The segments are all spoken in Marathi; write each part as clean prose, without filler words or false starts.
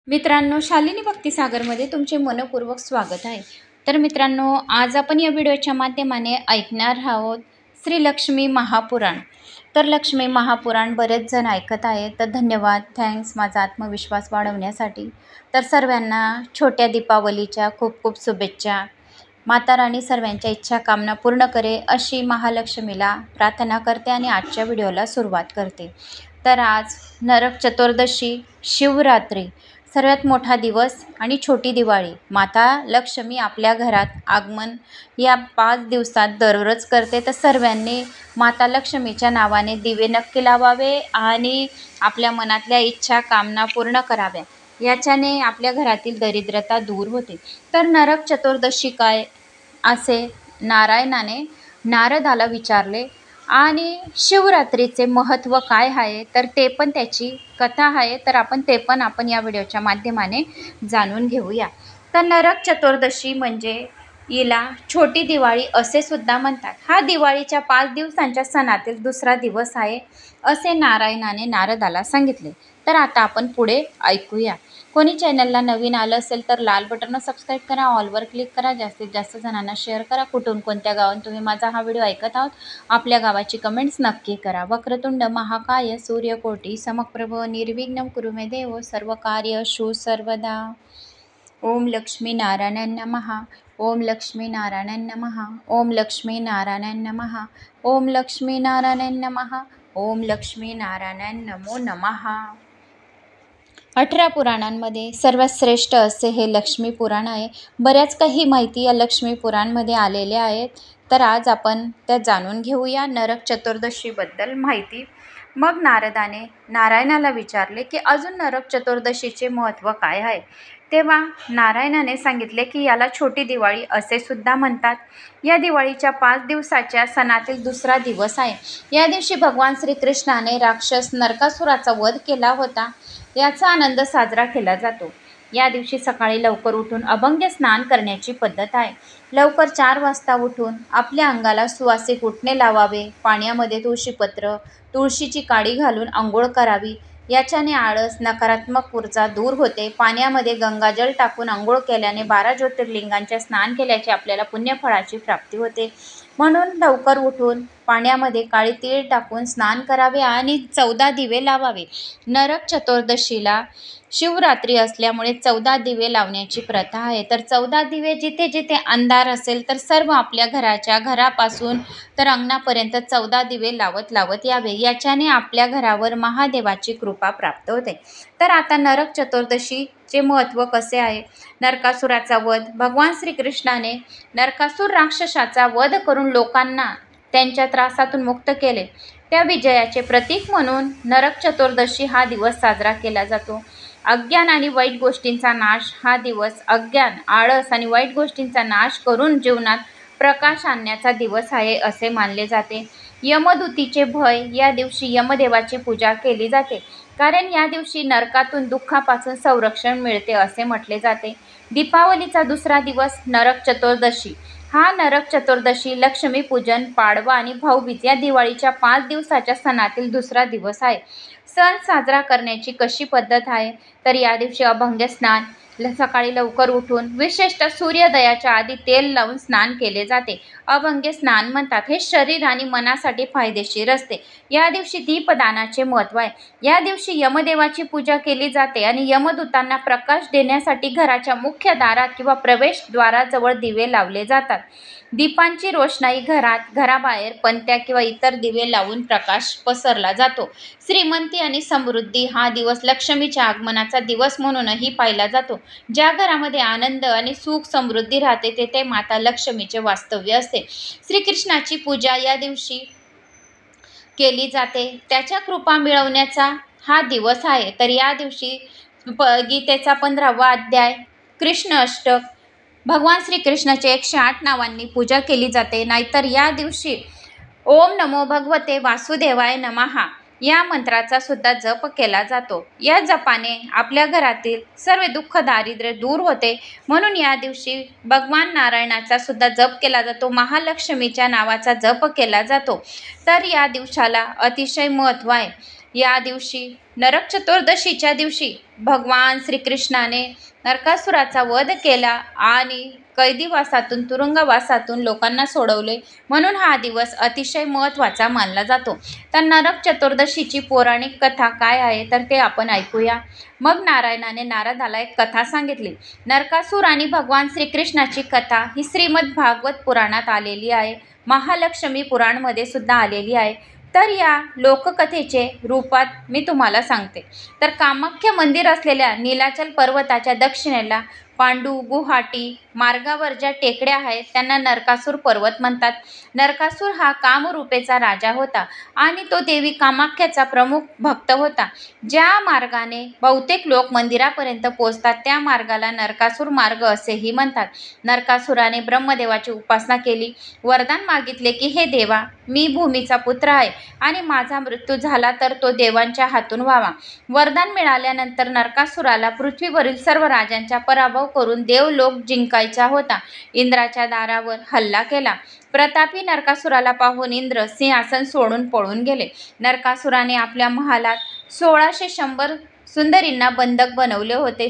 मित्रांनो, शालिनी भक्तिसागरमध्ये तुमचे मनपूर्वक स्वागत आहे। तर मित्रांनो, आज आपण या व्हिडिओच्या माध्यमाने ऐकणार आहोत श्री लक्ष्मी महापुराण। तर लक्ष्मी महापुराण बरेच जण ऐकत आहेत, तर धन्यवाद, थँक्स माझा आत्मविश्वास वाढवण्यासाठी। तर सर्वांना छोट्या दीपावलीच्या खूप खूप शुभेच्छा। माता राणी सर्वांच्या इच्छा कामना पूर्ण करे अशी महालक्ष्मीला प्रार्थना करते आणि आजच्या व्हिडिओला सुरुवात करते। तर आज नरक चतुर्दशी, शिवरात्री, सर्वात मोठा दिवस आणि छोटी दिवाळी, माता लक्ष्मी आपल्या घरात आगमन या 5 दिवसात दररोज करते। तर सर्वांनी माता लक्ष्मीच्या नावाने दिवे नक्की लावावे आणि आपल्या मनातल्या इच्छा कामना पूर्ण कराव्या, याच्याने आपल्या घरातील दरिद्रता दूर होते। तर नरक चतुर्दशी काय असे नारायणाने नारदाला विचारले आणि शिवरात्रीचे महत्त्व काय आहे, तर ते पण त्याची कथा आहे। तर आपण या व्हिडिओच्या माध्यमाने जाणून घेऊया। तर नरक चतुर्दशी म्हणजे हिला छोटी दिवाळी असे सुद्धा म्हणतात। हा दिवाळीच्या 5 दिवसांच्या सणातील दुसरा दिवस आहे असे नारायणाने नारदाला सांगितले। तर आता आपण पुढे ऐकूया। कोणी चॅनलला नवीन आलं असेल तर लाल बटनवर सबस्क्राईब करा, ऑलवर क्लिक करा, जास्तीत जास्त जणांना शेअर करा। कुठून कोणत्या गावात तुम्ही माझा हा व्हिडिओ ऐकत आहात आपल्या गावाची कमेंट्स नक्की करा। वक्रतुंड महाकाय सूर्यकोटी समप्रभ निर्विघ्नं कुरु मे देव सर्वकार्येषु सर्वदा। ओम लक्ष्मी नारायण नमः। ओम लक्ष्मी नारायण नमः। ओम लक्ष्मी नारायण नमः। ओम लक्ष्मी नारायण नमः। ओम लक्ष्मी नारायण नमो नमः। 18 पुराणांमध्ये सर्वात श्रेष्ठ असे हे लक्ष्मी पुराण आहे। बऱ्याच काही माहिती या लक्ष्मी पुराणमध्ये आलेल्या आहेत, तर आज आपण त्या जाणून घेऊया। नरक चतुर्दशीबद्दल माहिती। मग नारदाने नारायणाला विचारले की अजून नरक चतुर्दशीचे महत्त्व काय आहे। तेव्हा नारायणाने सांगितले की याला छोटी दिवाळी असे सुद्धा म्हणतात। या दिवाळीच्या 5 दिवसाच्या सणातील दुसरा दिवस आहे। या दिवशी भगवान श्रीकृष्णाने राक्षस नरकासुराचा वध केला होता, याचा आनंद साजरा केला जातो। या दिवशी सकाळी लवकर उठून अभंग स्नान करण्याची पद्धत आहे। लवकर 4 वाजता उठून आपल्या अंगाला सुवासिक उटणे लावावे, पाण्यामध्ये तुळशीपत्र, तुळशीची काडी घालून आंघोळ करावी, याच्याने आळस नकारात्मक ऊर्जा दूर होते। पाण्यामध्ये गंगाजल टाकून आंघोळ केल्याने 12 ज्योतिर्लिंगांचे स्नान केल्याचे आपल्याला पुण्यफळाची प्राप्ती होते। म्हणून लवकर उठून पाण्यामध्ये काळी तीळ टाकून स्नान करावे आणि 14 दिवे लावावे। नरक चतुर्दशीला शिवरात्री असल्यामुळे 14 दिवे लावण्याची प्रथा आहे। तर 14 दिवे जिथे जिथे अंधार असेल तर सर्व आपल्या घरापासून तर अंगणापर्यंत 14 दिवे लावत यावे, याच्याने आपल्या घरावर महादेवाची कृपा प्राप्त होते। तर आता नरक चतुर्दशीचे महत्त्व कसे आहे। नरकासुराचा वध, भगवान श्रीकृष्णाने नरकासुर राक्षसाचा वध करून लोकांना त्यांच्या त्रासातून मुक्त केले, त्या विजयाचे प्रतीक म्हणून नरक चतुर्दशी हा दिवस साजरा केला जातो। अज्ञान आणि वाईट गोष्टींचा नाश हा दिवस, अज्ञान, आळस आणि वाईट गोष्टींचा नाश करून जीवनात प्रकाश आणण्याचा दिवस आहे असे मानले जाते। यमदूतीचे भय, या दिवशी यमदेवाची पूजा केली जाते, कारण या दिवशी नरकातून दुःखापासून संरक्षण मिळते असे म्हटले जाते। दीपावलीचा दुसरा दिवस नरक चतुर्दशी। हा नरक चतुर्दशी, लक्ष्मीपूजन, पाडवा आणि भाऊबीज या दिवाळीच्या 5 दिवसाच्या सणातील दुसरा दिवस आहे। सण साजरा करण्याची कशी पद्धत आहे, तर या दिवशी अभंग स्नान, सकाळी लवकर उठून विशेषतः सूर्योदयाच्या आधी तेल लावून स्नान केले जाते, अभंग स्नान म्हणतात। हे शरीर आणि मनासाठी फायदेशीर असते। या दिवशी दीपदानाचे महत्त्व आहे। या दिवशी यमदेवाची पूजा केली जाते आणि यमदूतांना प्रकाश देण्यासाठी घराच्या मुख्य दारात किंवा प्रवेशद्वाराजवळ दिवे लावले जातात। दीपांची रोषणाई घराबाहेर पणत्या किंवा इतर दिवे लावून प्रकाश पसरला जातो। श्रीमंती आणि समृद्धी, हा दिवस लक्ष्मीच्या आगमनाचा दिवस म्हणूनही पाहिला जातो। ज्या घरामध्ये आनंद आणि सुख समृद्धी राहते तेथे माता लक्ष्मीचे वास्तव्य असते। श्रीकृष्णाची पूजा या दिवशी केली जाते, त्याच्या कृपा मिळवण्याचा हा दिवस आहे। तर या दिवशी गीतेचा 15वा अध्याय, कृष्ण अष्टक, भगवान श्रीकृष्णाचे 108 नावांनी पूजा केली जाते। नाहीतर या दिवशी ओम नमो भगवते वासुदेवाय नमः या मंत्राचा सुद्धा जप केला जातो। या जपाने आपल्या घरातील सर्व दुःख दारिद्र्य दूर होते, म्हणून या दिवशी भगवान नारायणाचा सुद्धा जप केला जातो, महालक्ष्मीच्या नावाचा जप केला जातो। तर या दिवसाला अतिशय महत्त्व आहे। या दिवशी नरक चतुर्दशीच्या दिवशी भगवान श्रीकृष्णाने नरकासुराचा वध केला आणि कैदीवासातून तुरुंगवासातून लोकांना सोडवले, म्हणून हा दिवस अतिशय महत्त्वाचा मानला जातो. तर नरक चतुर्दशीची पौराणिक कथा काय आहे तर ते आपण ऐकूया. मग नारायणाने नारदाला एक कथा सांगितली. नरकासूर आणि भगवान श्रीकृष्णाची कथा ही श्रीमद भागवत पुराणात आलेली आहे, महालक्ष्मी पुराणमध्ये सुद्धा आलेली आहे. तर या लोककथेचे रूपात मी तुम्हाला सांगते. तर कामाख्या मंदिर असलेल्या नीलाचल पर्वताच्या दक्षिणेला पांडू गुवाहाटी मार्गावर ज्या टेकड्या आहेत त्यांना नरकासूर पर्वत म्हणतात. नरकासूर हा कामरूपेचा राजा होता आणि तो देवी कामाख्याचा प्रमुख भक्त होता. ज्या मार्गाने बहुतेक लोक मंदिरापर्यंत पोहोचतात त्या मार्गाला नरकासूर मार्ग असेही म्हणतात. नरकासुराने ब्रह्मदेवाची उपासना केली, वरदान मागितले की हे देवा, मी भूमीचा पुत्र आहे आणि माझा मृत्यू झाला तर तो देवांच्या हातून व्हावा. वरदान मिळाल्यानंतर नरकासुराला पृथ्वीवरील सर्व राजांचा पराभव करून देवलोक जिंकायचा होता. इंद्राच्या दारावर हल्ला केला. प्रतापी नरकासुराला पाहून इंद्र सिंहासन सोडून पळून गेले. नरकासुराने आपल्या महालात 1600 सुंदरींना बंधक बनवले होते.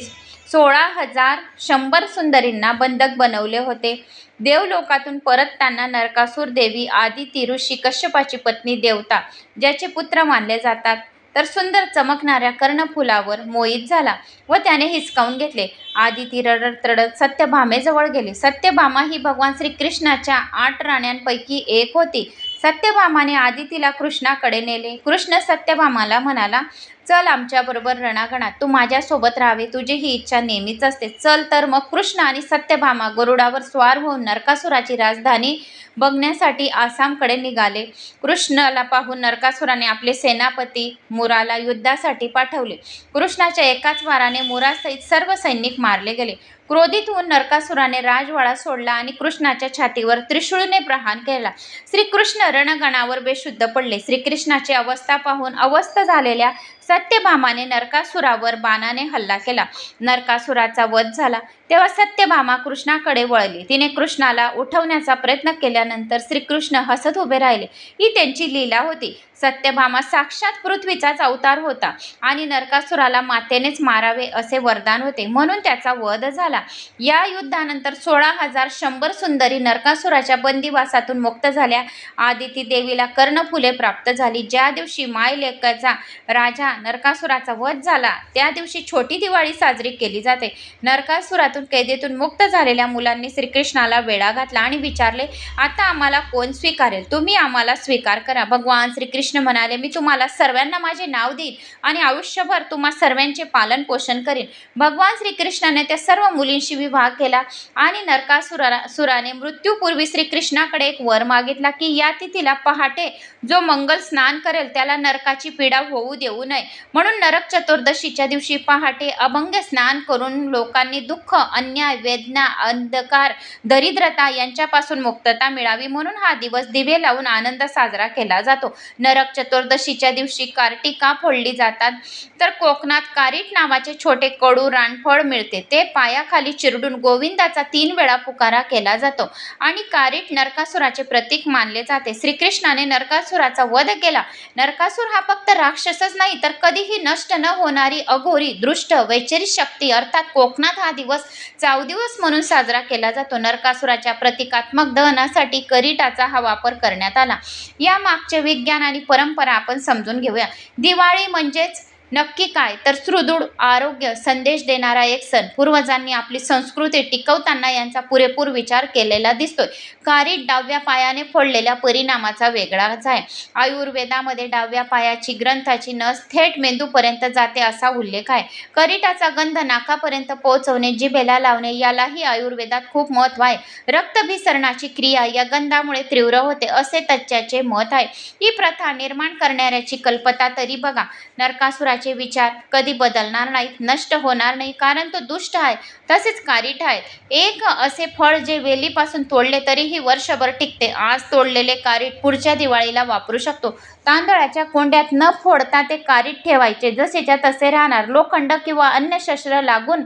16,100 सुंदरींना बंधक बनवले होते. देवलोकातून परतताना नरकासूर देवी आदिती ऋषी कश्यपाची पत्नी देवता, ज्याचे पुत्र मानले जातात, तर सुंदर चमकणाऱ्या कर्णफुलावर मोहित झाला व त्याने हिसकावून घेतले. आदिती रडत रडत सत्यभामेजवळ गेली. सत्यभामा ही भगवान श्रीकृष्णाच्या 8 राण्यांपैकी एक होती. सत्यभामाने आदितीला कृष्णाकडे नेले. कृष्ण सत्यभामाला म्हणाला, चल आमच्याबरोबर रणांगणात, तू माझ्यासोबत राहावे, तुझी ही इच्छा नेहमीच असते, चल. तर मग कृष्ण आणि सत्यभामा गरुडावर स्वार होऊन नरकासुराची राजधानी बघण्यासाठी आसामकडे निघाले. कृष्णाला पाहून नरकासुराने आपले सेनापती मुराला युद्धासाठी पाठवले. कृष्णाच्या एकाच वाराने मुरासहित सर्व सैनिक मारले गेले. क्रोधित होऊन नरकासुराने राजवाडा सोडला आणि कृष्णाच्या छातीवर त्रिशूळने प्रहार केला. श्रीकृष्ण रणगणावर बेशुद्ध पडले. श्रीकृष्णाची अवस्था पाहून अवस्थ झालेल्या सत्यभामाने नरकासुरावर बाणाने हल्ला केला. नरकासुराचा वध झाला. तेव्हा सत्यभामा कृष्णाकडे वळली. तिने कृष्णाला उठवण्याचा प्रयत्न केल्यानंतर श्रीकृष्ण हसत उभे राहिले. ही त्यांची लीला होती. सत्यभामा साक्षात पृथ्वीचाच अवतार होता आणि नरकासुराला मातेनेच मारावे असे वरदान होते, म्हणून त्याचा वध झाला. या युद्धानंतर 16,100 सुंदरी नरकासुराच्या बंदिवासातून मुक्त झाल्या. आदिती देवीला कर्णफुले प्राप्त झाली. ज्या दिवशी मायलेकाचा राजा नरकासुराचा वध झाला त्या दिवशी छोटी दिवाळी साजरी केली जाते. नरकासुरातून कैदेतून मुक्त झालेल्या मुलांनी श्रीकृष्णाला वेढा घातला आणि विचारले, आता आम्हाला कोण स्वीकारेल? तुम्ही आम्हाला स्वीकार करा. भगवान श्रीकृष्ण म्हणाले, मी तुम्हाला सर्वांना माझे नाव देईन आणि आयुष्यभर तुम्हा सर्वांचे पालन पोषण करीन. भगवान श्रीकृष्णाने त्या सर्व मुलींशी विवाह केला आणि नरकासुराने मृत्यूपूर्वी श्रीकृष्णाकडे एक वर मागितला की या तिथीला पहाटे जो मंगल स्नान करेल त्याला नरकाची पीडा होऊ देऊ नये. म्हणून नरक चतुर्दशीच्या दिवशी पहाटे अभंग स्नान करून लोकांनी दुःख, अन्याय, वेदना, अंधकार, दरिद्रता यांच्यापासून मुक्तता मिळावी म्हणून हा दिवस दिवे लावून आनंद साजरा केला जातो. नरक चतुर्दशीच्या दिवशी कार्टी का फोडली जातात तर कोकणात कारीट नावाचे छोटे कडू रानफळ मिळते. ते पायाखाली चिरडून गोविंदाचा 3 वेळा पुकारा केला जातो आणि कारीट नरकासुराचे प्रतीक मानले जाते. श्रीकृष्णाने नरकासुराचा वध केला. नरकासुर हा फक्त राक्षसच नाही तर कधीही नष्ट न होणारी अघोरी, दृष्ट, वैचारिक शक्ती, अर्थात कोकणात हा दिवस चावदिवस म्हणून साजरा केला जातो. नरकासुराच्या प्रतिकात्मक दहनासाठी करीटाचा हा वापर करण्यात आला. या मागचे विज्ञान आणि परंपरा आपण समजून घेऊया. दिवाळी म्हणजेच नक्की काय तर सुदृढ आरोग्य संदेश देणारा एक सण. पूर्वजांनी आपली संस्कृती टिकवताना यांचा पुरेपूर विचार केलेला दिसतोय. कारीट डाव्या पायाने फोडलेल्या परिणामाचा वेगळाच आहे. आयुर्वेदामध्ये डाव्या पायाची ग्रंथाची नस थेट मेंदूपर्यंत जाते असा उल्लेख आहे. करीटाचा गंध नाकापर्यंत पोहोचवणे, जिभेला लावणे यालाही आयुर्वेदात खूप महत्त्व आहे. रक्तभिसरणाची क्रिया या गंधामुळे तीव्र होते असे तज्ज्ञाचे मत आहे. ही प्रथा निर्माण करणाऱ्याची कल्पता तरी बघा. नरकासुराचे विचार कधी बदलणार नाहीत, नष्ट होणार नाही, कारण तो दुष्ट आहे. तसेच कारीट आहे एक असे फळ जे वेलीपासून तोडले तरीही वर्षभर टिकते. आज तोडलेले कारीट पुढच्या दिवाळीला वापरू शकतो. तांदळाच्या कोंड्यात न फोडता ते कारीट ठेवायचे, जसेच्या तसे राहणार. लोखंड किंवा अन्य शस्त्र लागून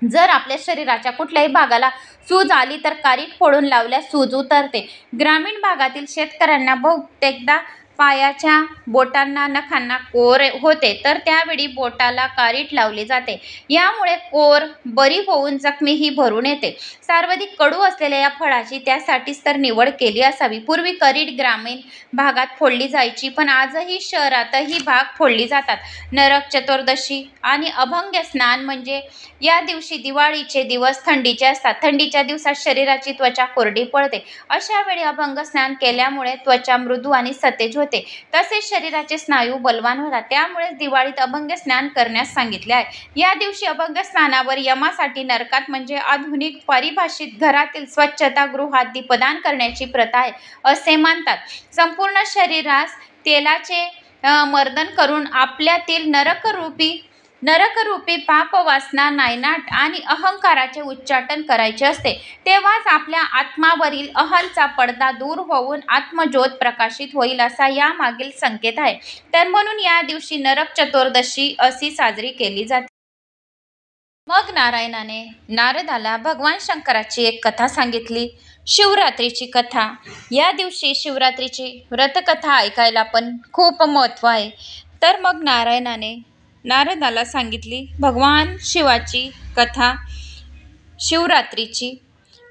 जर आपल्या शरीराच्या कुठल्याही भागाला सूज आली तर कारीट फोडून लावल्यास सूज उतरते. ग्रामीण भागातील शेतकऱ्यांना बहुतेकदा पायाच्या बोटांना नखांना कोर होते तर त्यावेळी बोटाला कारीट लावली जाते. यामुळे कोर बरी होऊन जखमीही भरून येते. सर्वाधिक कडू असलेल्या या फळाची त्यासाठीच तर निवड केली असावी. पूर्वी कारीट ग्रामीण भागात फोडली जायची, पण आजही शहरातही भाग फोडली जातात. नरक चतुर्दशी आणि अभंग स्नान म्हणजे या दिवशी दिवाळीचे दिवस थंडीचे असतात. थंडीच्या दिवसात शरीराची त्वचा कोरडी पडते. अशा वेळी अभंग स्नान केल्यामुळे त्वचा मृदू आणि सतेज होते. तसेच शरीराचे स्नायू बलवान होतात. त्यामुळे दिवाळीत अभंग स्नान करण्यास सांगितले आहे. या दिवशी अभंग स्नानावर यमासाठी नरकात म्हणजे आधुनिक परिभाषित घरातील स्वच्छतागृहात दीपदान करण्याची प्रथा आहे असे मानतात. संपूर्ण शरीरास तेलाचे मर्दन करून आपल्यातील नरकरूपी पाप वासना नायनाट आणि अहंकाराचे उच्चाटन करायचे असते. तेव्हाच आपल्या आत्मावरील अहंचा पडदा दूर होऊन आत्मज्योत प्रकाशित होईल असा यामागील संकेत आहे. तर म्हणून या दिवशी नरक चतुर्दशी अशी साजरी केली जाते. मग नारायणाने नारदाला भगवान शंकराची एक कथा सांगितली, शिवरात्रीची कथा. या दिवशी शिवरात्रीची व्रतकथा ऐकायला पण खूप महत्त्व आहे. तर मग नारायणाने नारदाला सांगितली भगवान शिवाची कथा शिवरात्रीची.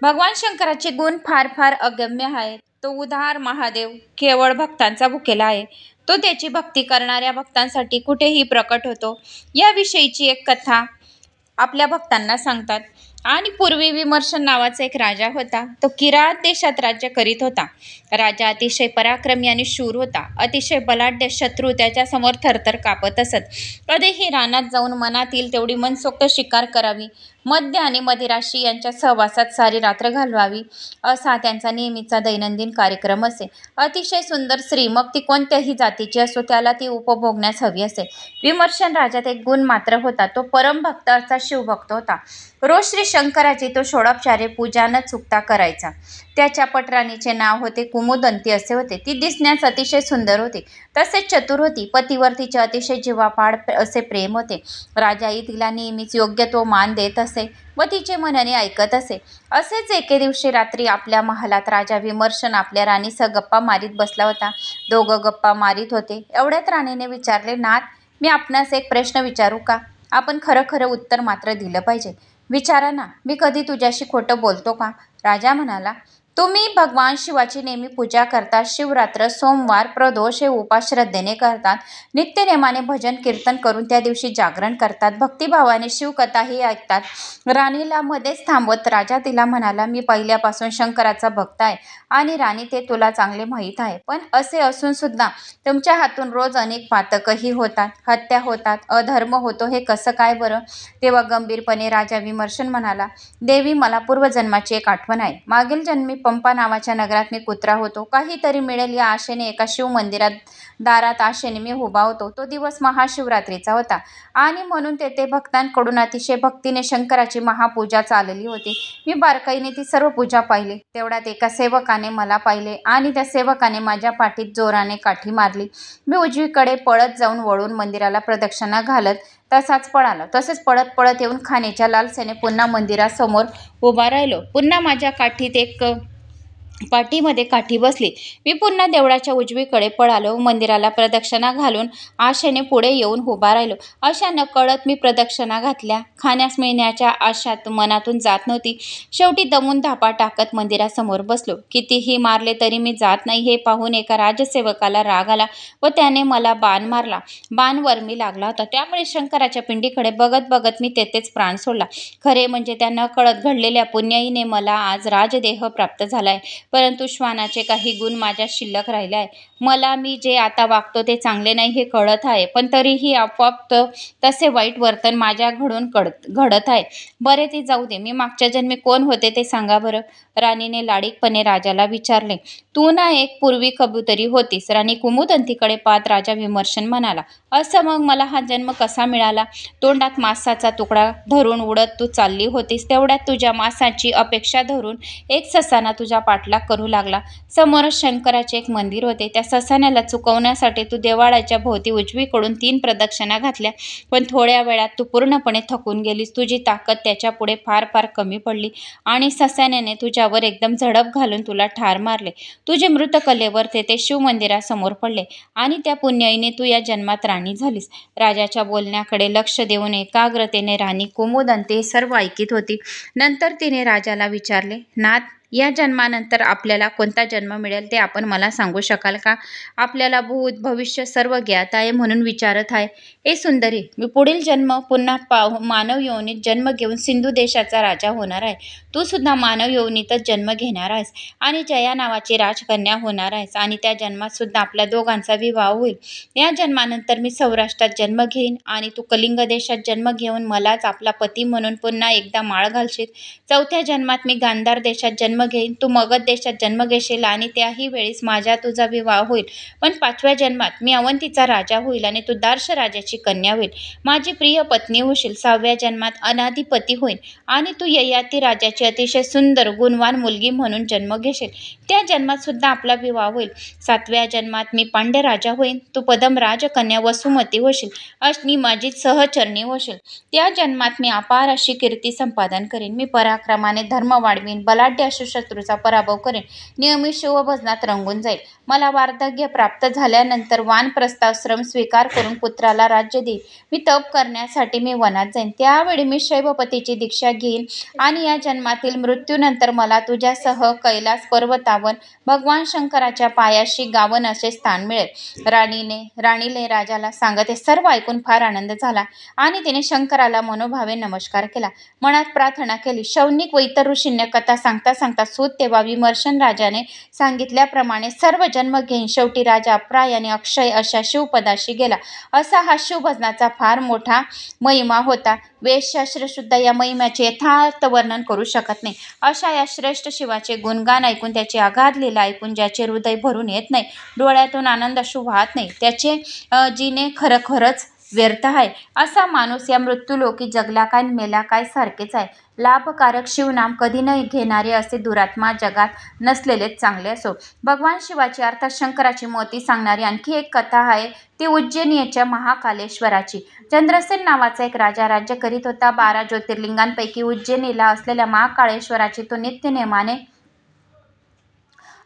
भगवान शंकराचे गुण फार फार अगम्य आहेत. तो उदार महादेव केवळ भक्तांचा भुकेला आहे. तो त्याची भक्ती करणाऱ्या भक्तांसाठी कुठेही प्रकट होतो. याविषयीची एक कथा आपल्या भक्तांना सांगतात. आणि पूर्वी विमर्शन नावाचा एक राजा होता. तो किरात देशात राज्य करीत होता. राजा अतिशय पराक्रमी आणि शूर होता. अतिशय बलाढ्य शत्रू त्याच्या समोर थरथर कापत असत. कधीही रानात जाऊन मनात येईल तेवढी मनसोक्त शिकार करावी, मद्य आणि मदिराशी यांच्या सहवासात सारी रात्र घालवावी असा त्यांचा नेहमीचा दैनंदिन कार्यक्रम असे. अतिशय सुंदर स्त्री, मग ती कोणत्याही जातीची असो, त्याला ती उपभोगण्यास हवी असे. विमर्शन राजात एक गुण मात्र होता. तो परमभक्त असा शिवभक्त होता. रोज श्री शंकराची तो षोडोपचारे पूजा न चुकता करायचा. त्याच्या पटराणीचे नाव होते कुमुदंती असे होते. ती दिसण्यास अतिशय सुंदर होती, तसेच चतुर होती. पतीवर तिचे अतिशय जीवापाड असे प्रेम होते. राजाही तिला नेहमीच योग्य तो मान देत असे व तिचे मनाने ऐकत असे. असेच एके दिवशी रात्री आपल्या महालात राजा विमर्शन आपल्या राणीसह गप्पा मारीत बसला होता. दोघं गप्पा मारीत होते. एवढ्यात राणीने विचारले, नाथ, मी आपणास एक प्रश्न विचारू का? आपण खरं खरं उत्तर मात्र दिलं पाहिजे. विचारा ना, मी कधी तुझ्याशी खोटं बोलतो का? राजा म्हणाला, तुम्ही भगवान शिवाची नेहमी पूजा करतात. शिवरात्र, सोमवार, प्रदोष हे उपास श्रद्धेने करतात. नित्यनेमाने भजन कीर्तन करून त्या दिवशी जागरण करतात. भक्तिभावाने शिवकथाही ऐकतात. राणीला मध्येच थांबवत राजा तिला म्हणाला, मी पहिल्यापासून शंकराचा भक्त आहे आणि राणी ते तुला चांगले माहीत आहे. पण असे असून सुद्धा तुमच्या हातून रोज अनेक पातकही होतात, हत्या होतात, अधर्म होतो. हे कसं काय बरं? तेव्हा गंभीरपणे राजा विमर्शन म्हणाला, देवी, मला पूर्वजन्माची एक आठवण आहे. मागील जन्मी पंपा नावाच्या नगरात मी कुत्रा होतो. काहीतरी मिळेल या आशेने एका शिव मंदिरात दारात आशेने मी उभा होतो. तो दिवस महाशिवरात्रीचा होता आणि म्हणून तेथे भक्तांकडून अतिशय भक्तीने शंकराची महापूजा चालली होती. मी बारकाईने ती सर्व पूजा पाहिली. तेवढ्यात एका सेवकाने मला पाहिले आणि त्या सेवकाने माझ्या पाठीत जोराने काठी मारली. मी उजवीकडे पळत जाऊन वळून मंदिराला प्रदक्षिणा घालत तसाच पळालो. तसेच पळत पळत येऊन खाण्याच्या लालसेने पुन्हा मंदिरासमोर उभा राहिलो. पुन्हा माझ्या पाठीमध्ये काठी बसली. मी पुन्हा देवळाच्या उजवीकडे पळालो. मंदिराला प्रदक्षिणा घालून आशेने पुढे येऊन उभा राहिलो. अशा नकळत मी प्रदक्षिणा घातल्या. खाण्यास मिळण्याच्या आशात मनातून जात नव्हती. शेवटी दमून धापा टाकत मंदिरासमोर बसलो. कितीही मारले तरी मी जात नाही हे पाहून एका राजसेवकाला राग आला व त्याने मला बाण मारला. बाण वर्मी लागला होता. त्यामुळे शंकराच्या पिंडीकडे बघत बघत मी तेथेच प्राण सोडला. खरे म्हणजे त्या नकळत घडलेल्या पुण्याईने मला आज राजदेह प्राप्त झालाय. परंतु श्वानाचे काही गुण माझ्या शिल्लक राहिले आहे. मला मी जे आता वागतो ते चांगले नाही हे कळत आहे, पण तरीही आपोआप तसे वाईट वर्तन माझ्या घडत आहे. बरे, ते जाऊ दे. मी मागच्या जन्मी कोण होते ते सांगा बरं. राणीने लाडीकपणे राजाला विचारले. तू ना एक पूर्वी कबुतरी होतीस. राणी कुमुदंतीकडे पाहत राजा विमर्शन म्हणाला, असं मग मला हा जन्म कसा मिळाला? तोंडात मांसाचा तुकडा धरून उडत तू चालली होतीस. तेवढ्यात तुझ्या मांसाची अपेक्षा धरून एक ससाना तुझा पाठलाग करू लागला. समोरच शंकराचे एक मंदिर होते. त्या ससाण्याला चुकवण्यासाठी तू देवाळाच्या भोवती उजवीकडून 3 प्रदक्षिणा घातल्या, पण थोड्या वेळात तू पूर्णपणे थकून गेलीस. तुझी ताकद त्याच्या पुढे फार फार कमी पडली आणि ससाण्याने तुझ्यावर एकदम झडप घालून तुला ठार मारले. तुझे मृत कलेवर तेथे शिवमंदिरासमोर पडले आणि त्या पुण्याईने तू या जन्मात राणी झालीस. राजाच्या बोलण्याकडे लक्ष देऊन एकाग्रतेने राणी कुमुदंती सर्व ऐकीत होती. नंतर तिने राजाला विचारले, नाथ, या जन्मानंतर आपल्याला कोणता जन्म मिळेल ते आपण मला सांगू शकाल का? आपल्याला भूत भविष्य सर्व ज्ञात आहे म्हणून विचारत आहे. ए सुंदरी, मी पुढील जन्म पुन्हा मानव योनीत जन्म घेऊन सिंधू देशाचा राजा होणार आहे. तू सुद्धा मानव योनीतच जन्म घेणार आहेस आणि जया नावाची राजकन्या होणार आहेस आणि त्या जन्मात सुद्धा आपल्या दोघांचा विवाह होईल. या जन्मानंतर मी सौराष्ट्रात जन्म घेईन आणि तू कलिंग देशात जन्म घेऊन मलाच आपला पती म्हणून पुन्हा एकदा माळ घालशील. चौथ्या जन्मात मी गांधार देशात जन्म घेईन, तू मगध देशात जन्म घेशील आणि त्याही वेळेस माझ्या तुझा विवाह होईल. पण 5व्या जन्मात मी अवंतीचा राजा होईल आणि तू दार्श राजाची कन्या होईल, माझी प्रिय पत्नी होशील. 6व्या जन्मात अनाधिपती होईल आणि तू ययाती राजाची अतिशय सुंदर गुणवान मुलगी म्हणून जन्म घेशील. त्या जन्मात सुद्धा आपला विवाह होईल. 7व्या जन्मात मी पांड्य राजा होईन, तू पदम राजकन्या वसुमती होशील आणि माझी सहचरणी होशील. त्या जन्मात मी अपार अशी कीर्ती संपादन करीन. मी पराक्रमाने धर्म वाढवीन, बलाढ्य अशा शत्रूचा पराभव करेन, नियमित शिवभजनात रंगून जाईल. मला वार्धक्य प्राप्त झाल्यानंतर वानप्रस्थाश्रम स्वीकार करून पुत्राला राज्य देईन. मी तप करण्यासाठी मी वनात जाईन. त्यावेळी मी शैवपतीची दीक्षा घेईन आणि या जन्मातील मृत्यूनंतर मला तुझ्यासह कैलास पर्वतावर भगवान शंकराच्या पायाशी गावन असे स्थान मिळेल. राणीने राजाला सांगत हे सर्व ऐकून फार आनंद झाला आणि तिने शंकराला मनोभावे नमस्कार केला. मनात प्रार्थना केली. शौनिक व इतर ऋषींनी कथा सांगता सांगता सूत तेव्हा विमर्शन राजाने सांगितल्याप्रमाणे सर्व जन्म घेईन. शेवटी राजा प्रायाने अक्षय अशा शिवपदाशी गेला. असा हा शिवभजनाचा फार मोठा महिमा होता. वेदशास्त्र सुद्धा या महिम्याचे यथार्थ वर्णन करू शकत नाही. अशा या श्रेष्ठ शिवाचे गुणगान ऐकून, त्याची अगाध लीला ऐकून ज्याचे हृदय भरून येत नाही, डोळ्यातून आनंद अश्रू वाहत नाही, त्याचे जीने खरखरच व्यर्थ आहे. असा माणूस या मृत्यूलोकी जगला काय मेला काय सारखेच आहे. लाभकारक शिवनाम कधी न घेणारे असे दुरात्मा जगात नसलेलेच चांगले असो. भगवान शिवाची अर्थात शंकराची मोती सांगणारी आणखी एक कथा आहे, ती उज्जैनीच्या महाकालेश्वराची. चंद्रसेन नावाचा एक राजा राज्य करीत होता. 12 ज्योतिर्लिंगांपैकी उज्जैनीला असलेल्या महाकाळेश्वराची तो नित्यनेमाने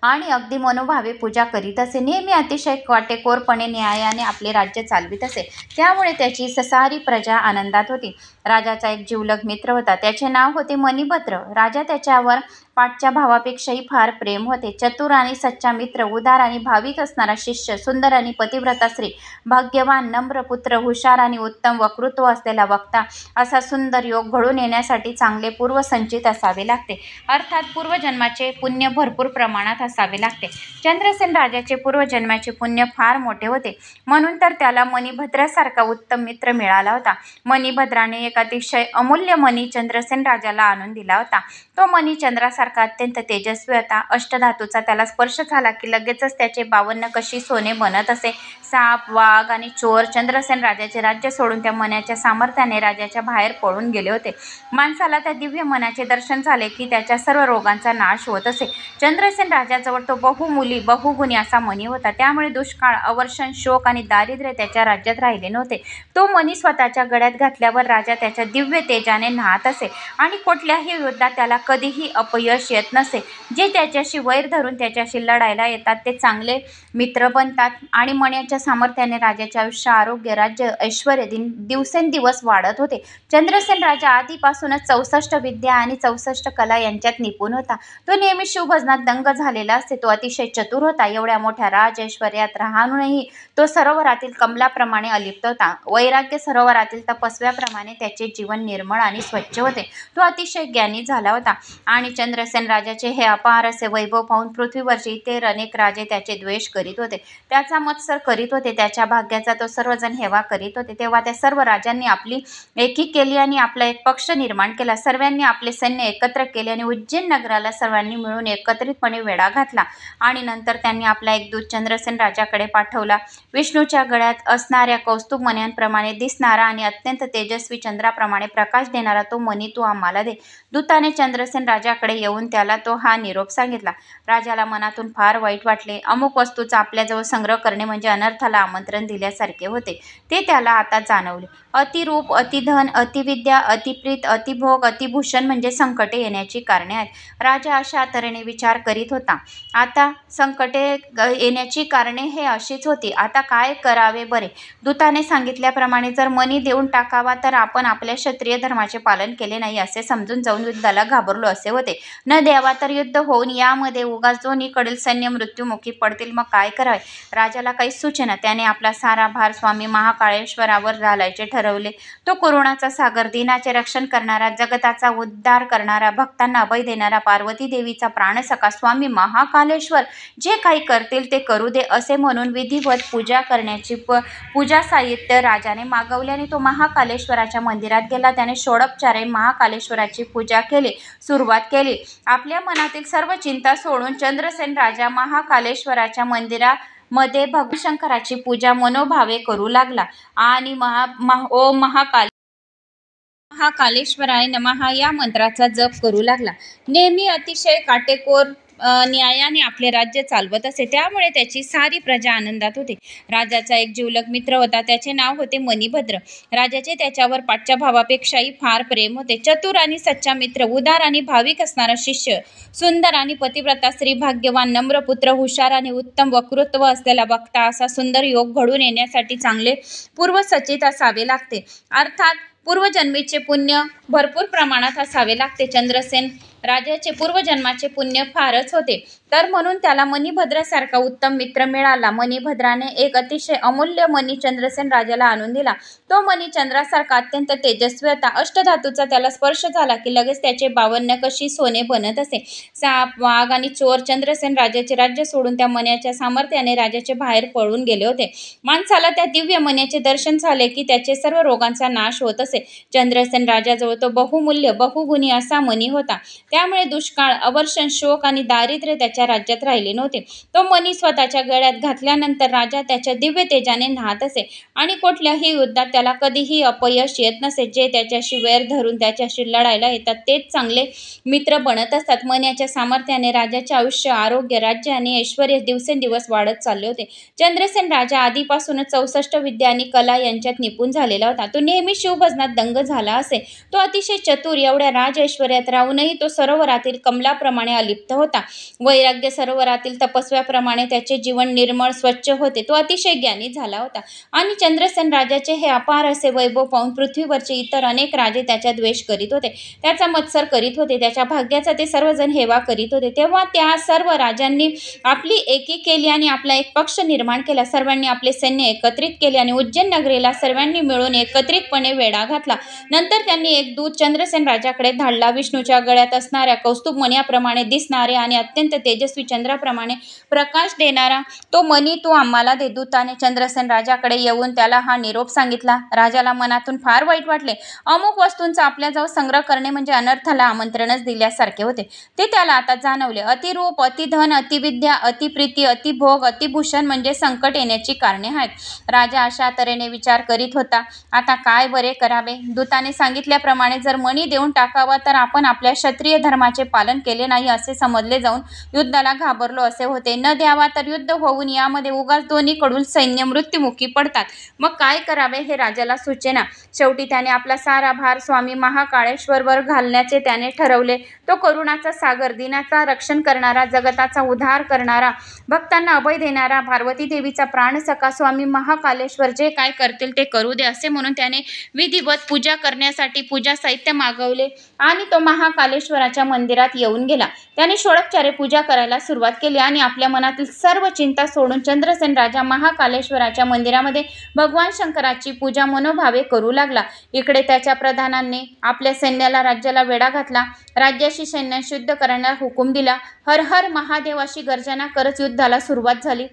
आणि अगदी मनोभावे पूजा करीत असे. नेहमी अतिशय काटेकोरपणे न्यायाने आपले राज्य चालवित असे. त्यामुळे त्याची ससारी प्रजा आनंदात होती. राजाचा एक जिवलग मित्र होता, त्याचे नाव होते मणिभद्र. राजा त्याच्यावर पाठच्या भावापेक्षाही फार प्रेम होते. चतुर आणि सच्चा मित्र, उदार आणि भाविक असणारा शिष्य, सुंदर आणि पतिव्रता स्त्री, भाग्यवान नम्र पुत्र, हुशार आणि उत्तम वक्तृत्व असलेला वक्ता, असा सुंदर योग घडून येण्यासाठी चांगले पूर्वसंचित असावे लागते. अर्थात पूर्वजन्माचे पुण्य भरपूर प्रमाणात असावे लागते. चंद्रसेन राजाचे पूर्वजन्माचे पुण्य फार मोठे होते, म्हणून तर त्याला मणिभद्रासारखा उत्तम मित्र मिळाला होता. मणिभद्राने एक अतिशय अमूल्य मणी चंद्रसेन राजाला आणून दिला होता. तो मणी चंद्रासारखा अत्यंत तेजस्वी होता. अष्टधातूचा त्याला स्पर्श झाला की लगेचच त्याचे 52 कशी सोने बनत असे. साप, वाघ आणि चोर चंद्रसेन राजाचे राज्य सोडून त्या मण्याच्या सामर्थ्याने राजाच्या बाहेर पळून गेले होते. माणसाला त्या दिव्य मनाचे दर्शन झाले की त्याच्या सर्व रोगांचा नाश होत असे. चंद्रसेन राजाजवळ तो बहुमुली बहुगुणी असा मणी होता. त्यामुळे दुष्काळ, अवर्षण, शोक आणि दारिद्र्य त्याच्या राज्यात राहिले नव्हते. तो मणी स्वतःच्या गळ्यात घातल्यावर राजा त्याच्या दिव्य तेजाने न्हात असे आणि कुठल्याही युद्धात त्याला कधीही अपयश येत नसे. जे त्याच्याशी वैर धरून त्याच्याशी लढायला येतात ते चांगले मित्र बनतात आणि मण्याच्या सामर्थ्याने राजाचे आयुष्य, आरोग्य, राज्य, ऐश्वर्य दिवसेंदिवस वाढत होते. चंद्रसेन राजा आधीपासूनच 64 विद्या आणि 64 कला यांच्यात निपुण होता. तो नेहमी शिवभजनात दंग झालेला असे. तो अतिशय चतुर होता. एवढ्या मोठ्या राज ऐश्वर्यात राहूनही तो सरोवरातील कमलाप्रमाणे अलिप्त होता. वैराग्य सरोवरातील तपस्व्याप्रमाणे त्याचे जीवन निर्मळ आणि स्वच्छ होते. तो अतिशय ज्ञानी झाला होता आणि चंद्रसेन राजाचे हे अपार असे वैभव पाहून पृथ्वीवरचे इतर अनेक राजे त्याचे द्वेष करीत होते, त्याचा मत्सर करीत होते. त्याच्या भाग्याचा तो सर्वजण हेवा करीत होते. तेव्हा त्या सर्व राजांनी आपली एकी केली आणि आपला एक पक्ष निर्माण केला. सर्वांनी आपले सैन्य एकत्र केले आणि उज्जैन नगराला सर्वांनी मिळून एकत्रितपणे वेढा घातला आणि नंतर त्यांनी आपला एक दूत चंद्रसेन राजाकडे पाठवला. विष्णूच्या गळ्यात असणाऱ्या कौस्तुभ मण्यांप्रमाणे दिसणारा आणि अत्यंत तेजस्वी चंद्राप्रमाणे प्रकाश देणारा तो मणी तू आम्हाला दे. दूताने चंद्रसेन राजाकडे येऊन त्याला तो हा निरोप सांगितला. राजाला मनातून फार वाईट वाटले. अमुक वस्तूचा आपल्याजवळ संग्रह करणे म्हणजे अनर्थाला आमंत्रण दिल्यासारखे होते, ते त्याला आता जाणवले. अतिरूप, अतिधन, अतिविद्या, अतिप्रीत, अतिभोग, अतिभूषण म्हणजे संकटे येण्याची कारणे आहेत. राजा अशा तऱ्हेने विचार करीत होता. आता संकटे येण्याची कारणे हे अशीच होती. आता काय करावे बरे? दूताने सांगितल्याप्रमाणे जर मनी देऊन टाकावा तर आपण आपल्या क्षत्रिय धर्माचे पालन केले नाही असे समजून जाऊन युद्धाला घाबरलो असे होते. न द्यावा तर युद्ध होऊन यामध्ये उगाच दोन्हीकडील सैन्य मृत्युमुखी पडतील. मग काय करावे? राजाला काही सुचेना. त्याने आपला सारा भार स्वामी महाकाळेश्वरावर घालायचे ठरवले. तो करुणाचा सागर, दीनाचे रक्षण करणारा, जगताचा उद्धार करणारा, भक्तांना अभय देणारा, पार्वती देवीचा प्राणसखा स्वामी महाकालेश्वर जे काही करतील ते करू दे असे म्हणून विधिवत पूजा करण्याची पूजा साहित्य राजाने मागवल्याने तो महाकालेश्वराच्या मंदिरात गेला. त्याने षोडोपचारे महाकालेश्वराची पूजा सुरुवात केली. आपल्या मनातील सर्व चिंता सोडून चंद्रसेन राजा महाकालेश्वराच्या मंदिरामध्ये भगवान शंकराची पूजा मनोभावे करू लागला आणि ओम महाकालेश्वराय नमः या मंत्राचा जप करू लागला. नेहमी अतिशय काटेकोर न्यायाने आपले राज्य चालवत असे, त्यामुळे त्याची सारी प्रजा आनंदात होती. राजाचा एक जिवलग मित्र होता. त्याचे नाव होते मणिभद्र. राजाचे त्याच्यावर पाठच्या भावापेक्षाही फार प्रेम होते. चतुर आणि सच्चा मित्र, उदार आणि भाविक असणारा शिष्य, सुंदर आणि पतिव्रता स्त्री, भाग्यवान, नम्र पुत्र, हुशार आणि उत्तम वक्तृत्व असलेला वक्ता असा सुंदर योग घडून येण्यासाठी चांगले पूर्वसंचित असावे लागते. अर्थात पूर्वजन्मीचे पुण्य भरपूर प्रमाणात असावे लागते. चंद्रसेन राजाचे पूर्वजन्माचे पुण्य फारच होते, तर म्हणून त्याला मणिभद्रासारखा उत्तम मित्र मिळाला. मणिभद्राने एक अतिशय अमूल्य मणी चंद्रसेन राजाला आणून दिला. तो मणी चंद्रासारखा अत्यंत तेजस्वी होता. अष्टधातूचा त्याला स्पर्श झाला की लगेच त्याचे 52 कशी सोने बनत असे. साप, वाघ आणि चोर चंद्रसेन राजाचे राज्य सोडून त्या मण्याच्या सामर्थ्याने राजाचे बाहेर पळून गेले होते. माणसाला त्या दिव्य मण्याचे दर्शन झाले की त्याचे सर्व रोगांचा नाश होत असे. चंद्रसेन राजाजवळ तो बहुमूल्य बहुगुणी असा मणी होता. त्यामुळे दुष्काळ, अवर्षण, शोक आणि दारिद्र्य त्याच्या राज्यात राहिले नव्हते. तो मणी स्वतःच्या गळ्यात घातल्यानंतर राजा त्याच्या दिव्य तेजाने न्हात असे आणि कुठल्याही युद्धात त्याला कधीही अपयश येत नसे. जे त्याच्याशी वैर धरून त्याच्याशी लढायला येतात तेच चांगले मित्र बनत असतात. मण्याच्या सामर्थ्याने राजाचे आयुष्य, आरोग्य, राज्य आणि ऐश्वर दिवसेंदिवस वाढत चालले होते. चंद्रसेन राजा आधीपासूनच 64 विद्या आणि कला यांच्यात निपुण झालेला होता. तो नेहमी शिवभजनात दंग झाला असे. तो अतिशय चतुर. एवढ्या राज ऐश्वर्यात राहूनही तो सरोवरातील कमलाप्रमाणे अलिप्त होता. वैराग्य सरोवरातील तपस्व्याप्रमाणे त्याचे जीवन निर्मळ स्वच्छ होते. तो अतिशय ज्ञानी झाला होता आणि चंद्रसेन राजाचे हे अपार असे वैभव पाहून पृथ्वीवरचे इतर अनेक राजे त्याचा द्वेष करीत होते, त्याचा मत्सर करीत होते, त्याच्या भाग्याचा ते सर्वजण हेवा करीत होते. तेव्हा त्या सर्व राजांनी आपली एकी केली आणि आपला एक पक्ष निर्माण केला. सर्वांनी आपले सैन्य एकत्रित केले आणि उज्जैन नगरीला सर्वांनी मिळून एकत्रितपणे वेढा घातला. नंतर त्यांनी एक दूत चंद्रसेन राजाकडे धाडला. विष्णूच्या गळ्यात असणाऱ्या कौस्तुभ मण्याप्रमाणे दिसणारे आणि अत्यंत तेजस्वी चंद्राप्रमाणे प्रकाश देणारा तो मणी तू आम्हाला दे. दूताने चंद्रसेन राजाकडे येऊन त्याला हा निरोप सांगितला. राजाला मनातून फार वाईट वाटले. अमुक वस्तूंचा आपल्याजवळ संग्रह करणे म्हणजे अनर्थाला आमंत्रणच दिल्यासारखे होते, ते त्याला आता जाणवले. अतिरूप, अतिधन, अतिविद्या, अतिप्रीती, अतिभोग, अतिभूषण म्हणजे संकट येण्याची कारणे आहेत. राजा अशा तऱ्हेने विचार करीत होता. आता काय बरे करावे? दूताने सांगितल्याप्रमाणे जर मणी देऊन टाकावा तर आपण आपल्या क्षत्रिय धर्माचे पालन केले नाही असे समजले जाऊन युद्धाला घाबरलो असे होते. न द्यावा तर युद्ध होऊन यामध्ये उगाच दोन्हीकडून सैन्य मृत्युमुखी पडतात. मग काय करावे हे राजाला सुचेना. शेवटी त्याने आपला सारा भार स्वामी महाकाळेश्वरवर घालण्याचे त्याने ठरवले. तो करुणाचा सागर, दीनाचा रक्षण करणारा, जगताचा उद्धार करणारा, भक्तांना अभय देणारा, पार्वती देवीचा प्राणसखा स्वामी महाकालेश्वर जे काय करतील ते करू दे असे म्हणून त्याने विधिवत पूजा करण्यासाठी पूजा साहित्य मागवले आणि तो महाकालेश्वराच्या मंदिरात येऊन गेला. त्याने षोडोपचारे पूजा करायला सुरुवात केली आणि आपल्या मनातील सर्व चिंता सोडून चंद्रसेन राजा महाकालेश्वराच्या मंदिरामध्ये भगवान शंकराची पूजा मनोभावे करू लागला. इकडे त्याच्या प्रधानांनी आपल्या सैन्याला राज्याला वेढा घातला. राज्याशी सैन्याशी युद्ध करण्याला हुकूम दिला. हर हर महादेव अशी गर्जना करत युद्धाला सुरुवात झाली.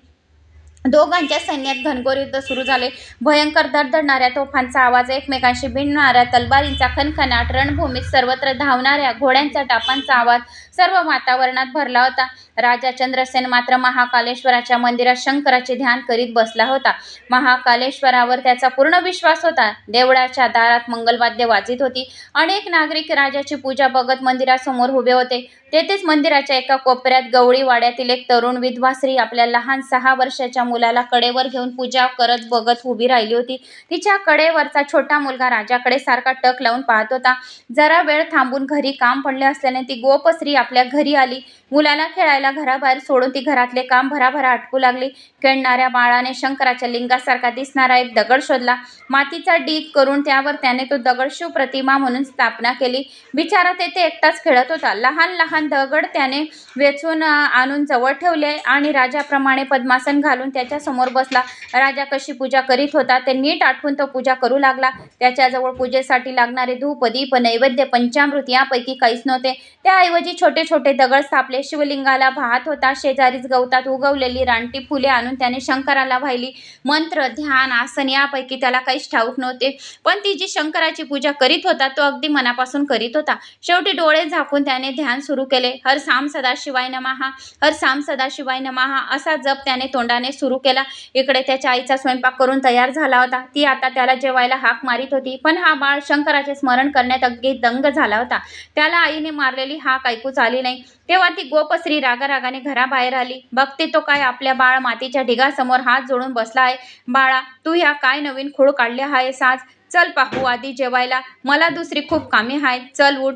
दोघांच्या सैन्यात घनघोर युद्ध सुरू झाले. भयंकर धडधडणाऱ्या तोफांचा आवाज, एकमेकांशी भिडणाऱ्या तलवारींचा खणखणाट, रणभूमीत सर्वत्र धावणाऱ्या घोड्यांचा टापांचा आवाज सर्व वातावरणात भरला होता. राजा चंद्रसेन मात्र महाकालेश्वराच्या मंदिरात शंकराचे ध्यान करीत बसला होता. महाकालेश्वरावर त्याचा पूर्ण विश्वास होता. देवळाच्या दारात मंगलवाद्य वाजित होती. अनेक नागरिक राजाची पूजा बघत मंदिरासमोर उभे होते. तेथेच मंदिराच्या एका कोपऱ्यात गवळी वाड्यातील एक तरुण विधवा स्त्री आपल्या लहान 6 वर्षाच्या मुलाला कडेवर घेऊन पूजा करत बघत उभी राहिली होती. तिच्या कडेवरचा छोटा मुलगा राजाकडे सारखा टक लावून पाहत होता. जरा वेळ थांबून घरी काम पडले असल्याने ती गोप स्त्री आपल्या घरी आली. मुलाला खेळायला घराबाहेर सोडून ती घरातले काम भराभरा आटपू लागली. खेळणाऱ्या बाळाने शंकराच्या लिंगासारखा दिसणारा एक दगड शोधला. मातीचा डीग करून त्यावर त्याने तो दगड शिवप्रतिमा म्हणून स्थापना केली. बिचारा तेथे एकटाच खेळत होता. लहान लहान दगड त्याने वेचून आणून जवळ ठेवले आणि राजाप्रमाणे पद्मासन घालून त्याच्या समोर बसला. राजा कशी पूजा करीत होता ते नीट आठवून तो पूजा करू लागला. त्याच्याजवळ पूजेसाठी लागणारे धूप, दीप, नैवेद्य, पंचामृत यापैकी काहीच नव्हते. त्याऐवजी छोटे छोटे दगड स्थापले. शिवलिंगाला पाहत होता. शेजारीच गवतात उगवलेली रानटी फुले आणून त्याने शंकराला वाहिली. मंत्र, ध्यान, आसन यापैकी त्याला काहीच ठाऊक नव्हते. पण ती जी शंकराची पूजा करीत होता तो अगदी मनापासून करीत होता. शेवटी डोळे झाकून त्याने ध्यान सुरू केले. हर साम सदाशिवाय नमः, हर साम सदाशिवाय नमः असा जप त्याने तोंडाने सुरू केला. इकडे त्याच्या आईचा स्वयंपाक करून तयार झाला होता. ती आता त्याला जेवायला हाक मारित होती. पण हा बाळ शंकराचे स्मरण करण्यात अगदी दंग झाला होता. त्याला आईने मारलेली हाक ऐकूच आली नाही. तेव्हा ती गोपस्त्री रागारागाने घराबाहेर आली. बघते तो काय आपल्या बाळ मातीच्या ढिगासमोर हात जोडून बसला आहे. बाळा, तू ह्या काय नवीन खूळ काढले आहेस आज? चल पाहू आधी जेवायला, मला दुसरी खूप कामे आहेत, चल उठ.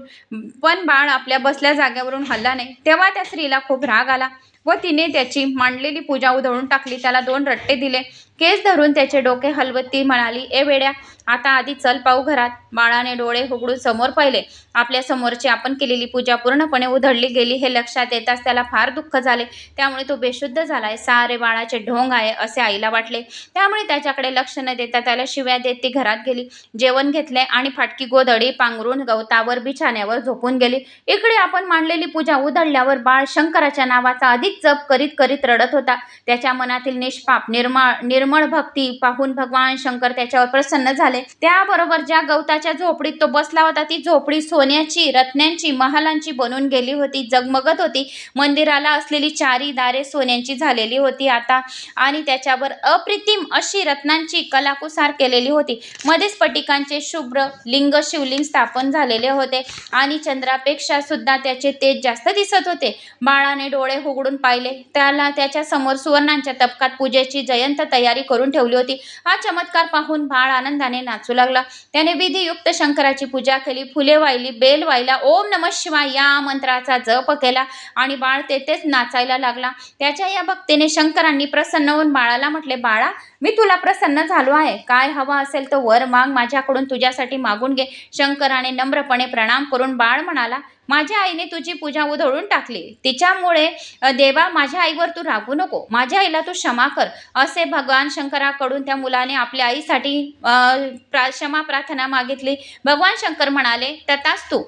पण बाळ आपल्या बसल्या जागेवरून हलला नाही. तेव्हा त्या स्त्रीला खूप राग आला व तिने त्याची मांडलेली पूजा उधळून टाकली. त्याला 2 रट्टे दिले. केस धरून त्याचे डोके हलवत ती म्हणाली, ए वेड्या, आता आधी चल पाहू घरात. बाळाने डोळे उघडून समोर पाहिले. आपल्या समोरची आपण केलेली पूजा पूर्णपणे उधळली गेली हे लक्षात येताच त्याला फार दुःख झाले. त्यामुळे तो बेशुद्ध झालाय. सारे बाळाचे ढोंग आहे असे आईला वाटले. त्यामुळे त्याच्याकडे लक्ष न देता त्याला शिव्या देत ती घरात गेली. जेवण घेतले आणि फाटकी गोधडी पांघरून गवतावर बिछाण्यावर झोपून गेली. इकडे आपण मांडलेली पूजा उधळल्यावर बाळ शंकराच्या नावाचा अधिक जप करीत करीत रडत होता. त्याच्या मनातील निष्पाप निर्मळ भक्ती पाहून भगवान शंकर त्याच्यावर प्रसन्न झाले. त्याबरोबर ज्या गवताच्या झोपडीत तो बसला होता ती झोपडी सोन्याची, रत्नांची, महालांची बनून गेली होती. जगमगत होती. मंदिराला असलेली 4ही दारे सोन्यांची झालेली होती आता आणि त्याच्यावर अप्रतिम अशी रत्नांची कलाकुसार केलेली होती. मध्ये स्फटिकांचे शुभ्र लिंग शिवलिंग स्थापन झालेले होते आणि चंद्रापेक्षा सुद्धा त्याचे तेज जास्त दिसत होते. बाळाने डोळे उघडून पाहिले. त्याला त्याच्या समोर सुवर्णांच्या तबकात पूजेची जयंत तयारी करून ठेवली होती. हा चमत्कार पाहून बाळ आनंदाने नाचू लागला. त्याने विधियुक्त शंकराची पूजा केली. फुले वाहिली, बेल वाहिला, ओम नमः शिवाय या मंत्राचा जप केला आणि बाळ तेथेच नाचायला लागला. त्याच्या या भक्तीने शंकरांनी प्रसन्न होऊन बाळाला म्हटले, बाळा, मी तुला प्रसन्न झालो आहे. काय हवा असेल तो वर माग, माझ्याकडून तुझ्यासाठी मागून घे. शंकराने नम्रपणे प्रणाम करून बाळ म्हणाला, माझ्या आईने तुझी पूजा उधळून टाकली. तिच्यामुळे देवा, माझ्या आईवर तू रागू नको. माझ्या आईला तू क्षमा कर. असे भगवान शंकराकडून त्या मुलाने आपल्या आईसाठी क्षमा प्रार्थना मागितली. भगवान शंकर म्हणाले, तथास्तु.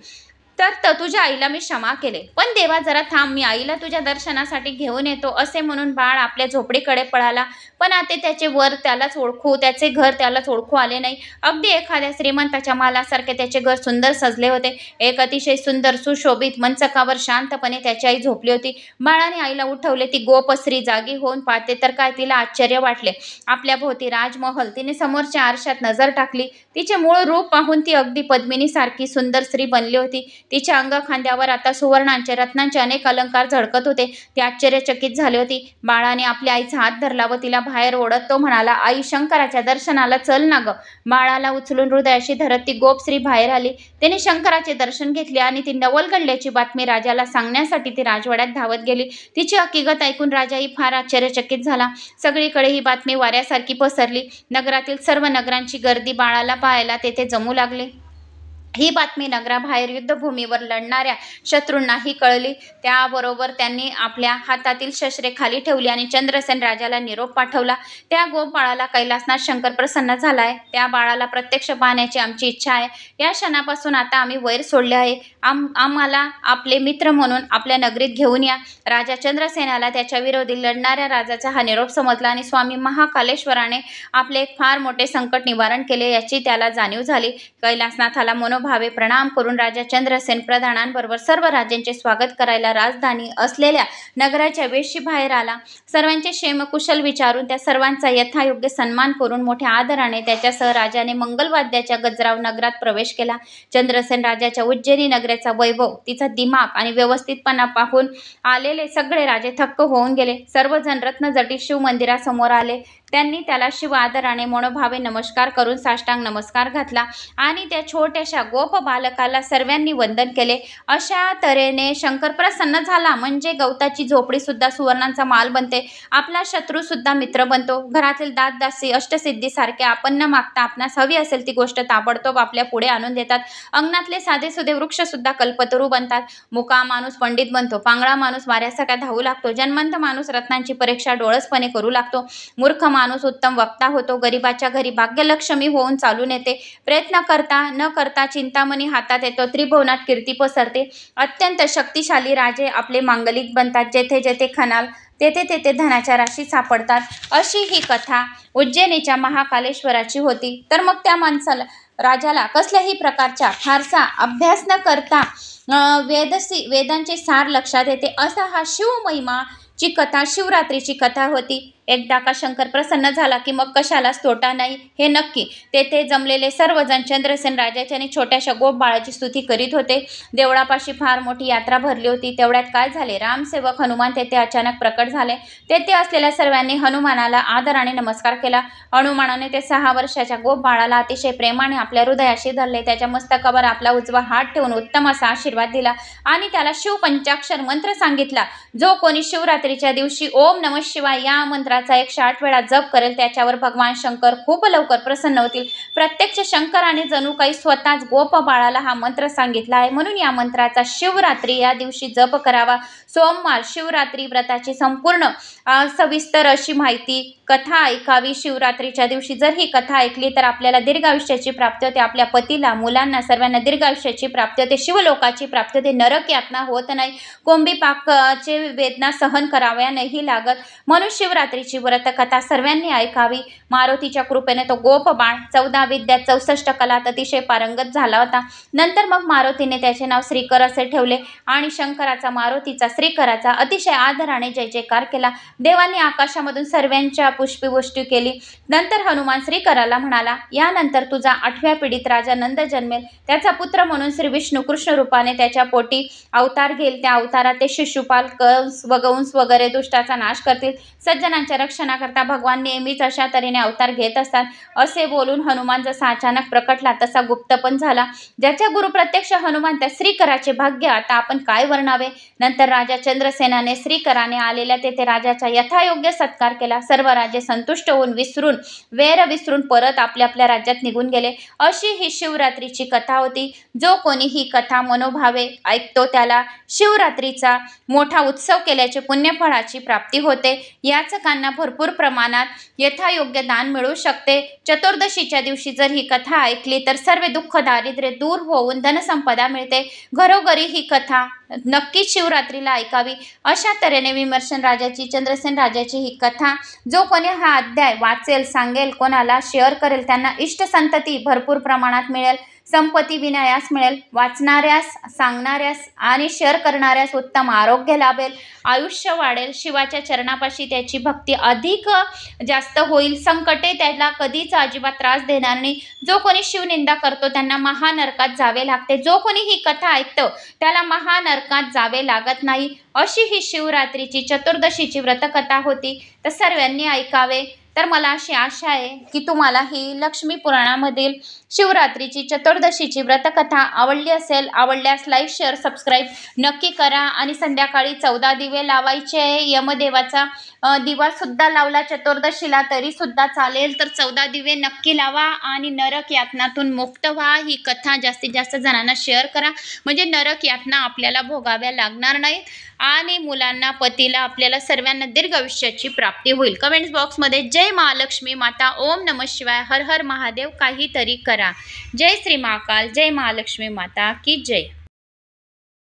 तर तुझ्या आईला मी क्षमा केले. पण देवा जरा थांब, मी आईला तुझ्या दर्शनासाठी घेऊन येतो. असे म्हणून बाळ आपल्या झोपडीकडे पळाला. पण आता त्याचे वर त्यालाच ओळखू, त्याचे घर त्यालाच ओळखू आले नाही. अगदी एखाद्या श्रीमंताच्या मालासारखे त्याचे घर सुंदर सजले होते. एक अतिशय सुंदर सुशोभित मंचकावर शांतपणे त्याची आई झोपली होती. बाळाने आईला उठवले. ती गोपस्त्री जागी होऊन पाहते तर काय तिला आश्चर्य वाटले. आपल्या भोवती राजमहल. तिने समोरच्या आरशात नजर टाकली. तिचे मूळ रूप पाहून ती अगदी पद्मिनीसारखी सुंदर स्त्री बनली होती. तिच्या अंग खांद्यावर आता सुवर्णांचे, रत्नांचे अनेक अलंकार झळकत होते. ती आश्चर्यचकित झाली होती. बाळाने आपल्या आईचा हात धरला व तिला बाहेर ओढत तो म्हणाला, आई, शंकराच्या दर्शनाला चल ना ग. बाळाला उचलून हृदयाशी धरत ती गोपस्त्री बाहेर आली. तिने शंकराचे दर्शन घेतले आणि ती नवल घडल्याची बातमी राजाला सांगण्यासाठी ती राजवाड्यात धावत गेली. तिची हकीकत ऐकून राजाही फार आश्चर्यचकित झाला. सगळीकडे ही बातमी वाऱ्यासारखी पसरली. नगरातील सर्व नगरांची गर्दी बाळाला पाहायला तेथे जमू लागली. ही बातमी नगराबाहेर युद्धभूमीवर लढणाऱ्या शत्रूंनाही कळली. त्याबरोबर त्यांनी आपल्या हातातील शस्त्रे खाली ठेवली आणि चंद्रसेन राजाला निरोप पाठवला. त्या गोपाळाला कैलासनाथ शंकर प्रसन्न झालाय. त्या बाळाला प्रत्यक्ष पाहण्याची आमची इच्छा आहे. या क्षणापासून आता आम्ही वैर सोडले आहे. आम्हाला आपले मित्र म्हणून आपल्या नगरीत घेऊन या. राजा चंद्रसेनाला त्याच्या विरोधी लढणाऱ्या राजाचा हा निरोप समजला आणि स्वामी महाकालेश्वराने आपले एक फार मोठे संकट निवारण केले याची त्याला जाणीव झाली. कैलासनाथाला मनोभावे प्रणाम करून राजा चंद्रसेन प्रधानांबरोबर सर्व राजांचे स्वागत करायला राजधानी असलेल्या नगराच्या वेशी बाहेर आला. सर्वांचे क्षेमकुशल विचारून त्या सर्वांचा यथायोग्य सन्मान करून मोठ्या आदराने त्याच्यासह राजाने मंगलवाद्याच्या गजराव नगरात प्रवेश केला. चंद्रसेन राजाच्या उज्जैनी नगराचा वैभव, तिचा दिमाग आणि व्यवस्थितपणा पाहून आलेले सगळे राजे थक्क होऊन गेले. सर्वजण रत्नजटित शिव मंदिरासमोर आले. त्यांनी त्याला शिव आदराने मनोभावे नमस्कार करून साष्टांग नमस्कार घातला आणि त्या छोट्याशा गोप बालकाला सर्वांनी वंदन केले. अशा तऱ्हेने शंकर प्रसन्न झाला. म्हणजे गवताची झोपडी सुद्धा सुवर्णांचा माल बनते, आपला शत्रू सुद्धा मित्र बनतो. घरातील दासदासी अष्टसिद्धी सारखे आपण न मागता आपणास हवी असेल ती गोष्ट ताबडतोब आपल्या पुढे आणून देतात. अंगणातले साधेसुधे वृक्ष सुद्धा कल्पतरू बनतात. मुका माणूस पंडित बनतो, पांगळा माणूस वाऱ्यासारखा धावू लागतो, जन्मंत माणूस रत्नांची परीक्षा डोळसपणे करू लागतो, मूर्ख माणूस उत्तम वक्ता होतो, गरिबाच्या घरी भाग्यलक्ष्मी होऊन चालून येते, प्रयत्न करता न करता चिंतामणी हातात येतो, त्रिभुवनात कीर्ती पसरते, अत्यंत शक्तिशाली राजे आपले मांगलिक बनतात, जेथे जेथे खणाल तेथे तेथे धनाच्या राशी सापडतात. अशी ही कथा उज्जैनीच्या महाकालेश्वराची होती. तर मग त्या माणसाला राजाला कसल्याही प्रकारचा फारसा अभ्यास न करता वेदांचे सार लक्षात येते. असा हा शिवमहिमाची कथा, शिवरात्रीची कथा होती. एकदा का शंकर प्रसन्न झाला की मग कशालाच तोटा नाही हे नक्की. तेथे जमलेले सर्वजण चंद्रसेन राजाची आणि छोट्याशा गोप बाळाची स्तुती करीत होते. देवळापाशी फार मोठी यात्रा भरली होती. तेवढ्यात काय झाले, रामसेवक हनुमान तेथे अचानक प्रकट झाले. तेथे असलेल्या सर्वांनी हनुमानाला आदराने नमस्कार केला. हनुमानाने ते 6 वर्षाच्या गोप बाळाला अतिशय प्रेमाने आपल्या हृदयाशी धरले. त्याच्या मस्तकावर आपला उजवा हात ठेवून उत्तम असा आशीर्वाद दिला आणि त्याला शिव पंचाक्षर मंत्र सांगितला. जो कोणी शिवरात्रीच्या दिवशी ओम नमः शिवाय या मंत्राचा 108 वेळा जप करेल त्याच्यावर भगवान शंकर खूप लवकर प्रसन्न होतील. प्रत्यक्ष शंकराने जणू काही स्वतःच गोप बाळाला हा मंत्र सांगितला आहे. म्हणून या मंत्राचा शिवरात्री या दिवशी जप करावा. सोमवार शिवरात्री व्रताची संपूर्ण सविस्तर अशी माहिती कथा ऐकावी. शिवरात्रीच्या दिवशी जर ही कथा ऐकली तर आपल्याला दीर्घ आयुष्याची प्राप्ती होते, आपल्या पतीला मुलांना सर्वांना दीर्घ आयुष्याची प्राप्ती होते, शिवलोकाची प्राप्ती होते, नरक यातना होत नाही, कोंबी पाकचे वेदना सहन कराव्या नाही लागत. म्हणून शिवरात्रीची व्रतकथा सर्वांनी ऐकावी. मारुतीच्या कृपेने तो गोप बाळ 14 विद्यात 64 कलात अतिशय पारंगत झाला होता. नंतर मग मारुतीने त्याचे नाव श्रीकर असे ठेवले आणि शंकराचा मारुतीचा श्रीकराचा अतिशय आदराने जय जयकार केला. देवांनी आकाशामधून सर्वांच्या पुष्पवृष्टी केली. नंतर हनुमान श्रीकराला म्हणाला, यानंतर तुझा 8व्या पिढीत राजा नंद जन्मेल. त्याचा पुत्र म्हणून श्री विष्णू कृष्ण रूपाने त्याच्या पोटी अवतार घेईल. त्या अवतारात ते शिशुपाल, कंस व कंस वगैरे दुष्टाचा नाश करतील. सज्जनांच्या रक्षणाकरता भगवान नेहमीच अशा तऱ्हेने अवतार घेत असतात. असे बोलून हनुमान जसा अचानक प्रकटला तसा गुप्त पण झाला. ज्याच्या गुरु प्रत्यक्ष हनुमान त्या श्रीकराचे भाग्य आता आपण काय वर्णावे. नंतर राजा चंद्रसेनाने श्रीकराने आलेल्या तेथे राजाचा यथायोग्य सत्कार केला. सर्व राजे संतुष्ट होऊन वेर विसरून परत आपल्या आपल्या राज्यात निघून गेले. अशी ही शिवरात्रीची कथा होती. जो कोणी ही कथा मनोभावे ऐकतो त्याला शिवरात्रीचा मोठा उत्सव केल्याचे पुण्यफळाची प्राप्ती होते. याचकांना भरपूर प्रमाणात यथायोग्य दान मिळू शकते. चतुर्दशीच्या दिवशी जर ही कथा ऐकली तर सर्व दुःख दारिद्र्य दूर होऊन धनसंपदा मिळते. घरोघरी ही कथा नक्कीच शिवरात्रीला ऐकावी. अशा तऱ्हेने विमर्शन राजाची, चंद्रसेन राजाची ही कथा जो कोणी हा अध्याय वाचेल, सांगेल, कोणाला शेअर करेल त्यांना इष्ट संतती भरपूर प्रमाणात मिळेल, संपत्ती विनायास मिळेल. वाचणाऱ्यास, सांगणाऱ्यास आणि शेअर करणाऱ्यास उत्तम आरोग्य लाभेल, आयुष्य वाढेल, शिवाच्या चरणापाशी त्याची भक्ती अधिक जास्त होईल, संकटे त्याला कधीच अजिबात त्रास देणार नाही. जो कोणी शिवनिंदा करतो त्यांना महानरकात जावे लागते. जो कोणी ही कथा ऐकतो त्याला महानरकात जावे लागत नाही. अशी ही शिवरात्रीची चतुर्दशीची व्रतकथा होती. तर सर्वांनी ऐकावे. तर मला अशी आशा आहे की तुम्हाला ही लक्ष्मी पुराणामधील शिवरात्रीची चतुर्दशीची व्रतकथा आवडली असेल. आवडल्यास लाईक, शेअर, सबस्क्राईब नक्की करा. आणि संध्याकाळी 14 दिवे लावायचे. यमदेवाचा दिवासुद्धा लावला चतुर्दशीला तरीसुद्धा चालेल. तर 14 दिवे नक्की लावा आणि नरक यातनातून मुक्त व्हा. ही कथा जास्तीत जास्त जणांना शेअर करा, म्हणजे नरक यातना आपल्याला भोगाव्या लागणार नाहीत आणि मुलांना, पतीला, आपल्याला सर्वांना दीर्घ आयुष्याची प्राप्ती होईल. कमेंट्स बॉक्समध्ये जय महालक्ष्मी माता, ओम नमः शिवाय, हर हर महादेव काहीतरी करा. जय श्री महाकाल, जय महालक्ष्मी माता की जय.